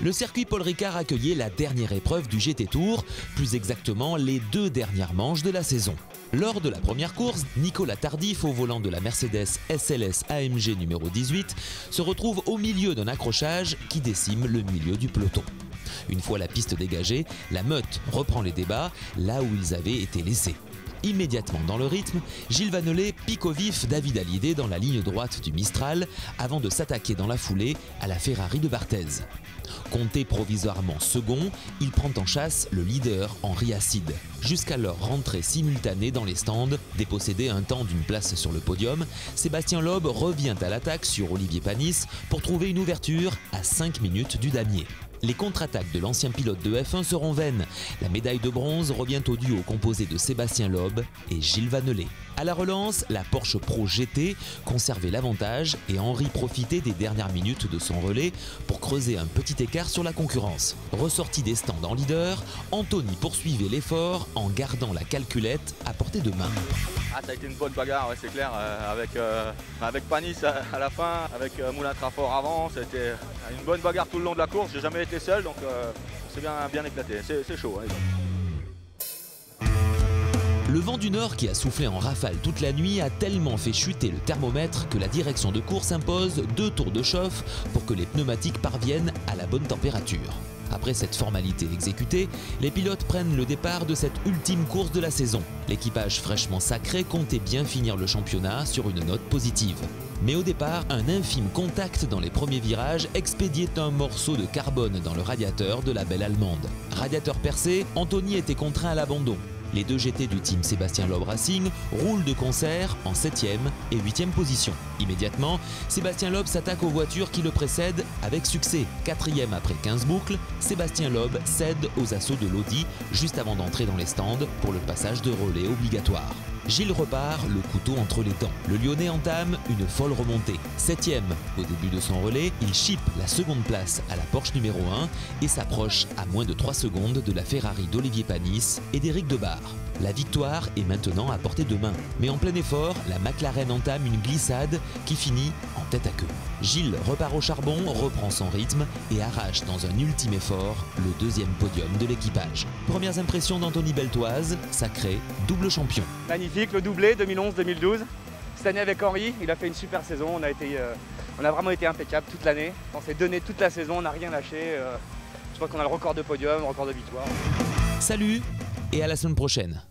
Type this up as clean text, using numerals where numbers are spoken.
Le circuit Paul Ricard accueillait la dernière épreuve du GT Tour, plus exactement les 2 dernières manches de la saison. Lors de la première course, Nicolas Tardif, au volant de la Mercedes SLS AMG numéro 18, se retrouve au milieu d'un accrochage qui décime le milieu du peloton. Une fois la piste dégagée, la meute reprend les débats là où ils avaient été laissés. Immédiatement dans le rythme, Gilles Vannelet pique au vif David Hallyday dans la ligne droite du Mistral avant de s'attaquer dans la foulée à la Ferrari de Barthez. Compté provisoirement second, il prend en chasse le leader Henri Acide. Jusqu'à leur rentrée simultanée dans les stands, dépossédé un temps d'une place sur le podium, Sébastien Loeb revient à l'attaque sur Olivier Panis pour trouver une ouverture à 5 minutes du damier. Les contre-attaques de l'ancien pilote de F1 seront vaines. La médaille de bronze revient au duo composé de Sébastien Loeb et Gilles Vannelet. À la relance, la Porsche Pro GT conservait l'avantage et Henri profitait des dernières minutes de son relais pour creuser un petit écart sur la concurrence. Ressorti des stands en leader, Anthony poursuivait l'effort en gardant la calculette à portée de main. Ah, ça a été une bonne bagarre, ouais, c'est clair, avec Panis à la fin, avec Moulin Trafort avant, c'était une bonne bagarre tout le long de la course, j'ai jamais été seul, donc c'est bien éclaté, c'est chaud. Hein. Le vent du nord qui a soufflé en rafale toute la nuit a tellement fait chuter le thermomètre que la direction de course impose 2 tours de chauffe pour que les pneumatiques parviennent à la bonne température. Après cette formalité exécutée, les pilotes prennent le départ de cette ultime course de la saison. L'équipage fraîchement sacré comptait bien finir le championnat sur une note positive. Mais au départ, un infime contact dans les premiers virages expédiait un morceau de carbone dans le radiateur de la belle allemande. Radiateur percé, Anthony était contraint à l'abandon. Les 2 GT du team Sébastien Loeb Racing roulent de concert en 7e et 8e position. Immédiatement, Sébastien Loeb s'attaque aux voitures qui le précèdent avec succès. 4e après 15 boucles, Sébastien Loeb cède aux assauts de l'Audi juste avant d'entrer dans les stands pour le passage de relais obligatoire. Gilles repart le couteau entre les dents. Le Lyonnais entame une folle remontée. 7e au début de son relais, il chippe la seconde place à la Porsche numéro 1 et s'approche à moins de 3 secondes de la Ferrari d'Olivier Panis et d'Éric Debar. La victoire est maintenant à portée de main. Mais en plein effort, la McLaren entame une glissade qui finit en tête à queue. Gilles repart au charbon, reprend son rythme et arrache dans un ultime effort le 2e podium de l'équipage. Premières impressions d'Anthony Beltoise, sacré double champion. Magnifique, le doublé 2011-2012. Cette année avec Henri, il a fait une super saison. On a vraiment été impeccable toute l'année. On s'est donné toute la saison, on n'a rien lâché. Je crois qu'on a le record de podium, le record de victoire. Salut et à la semaine prochaine.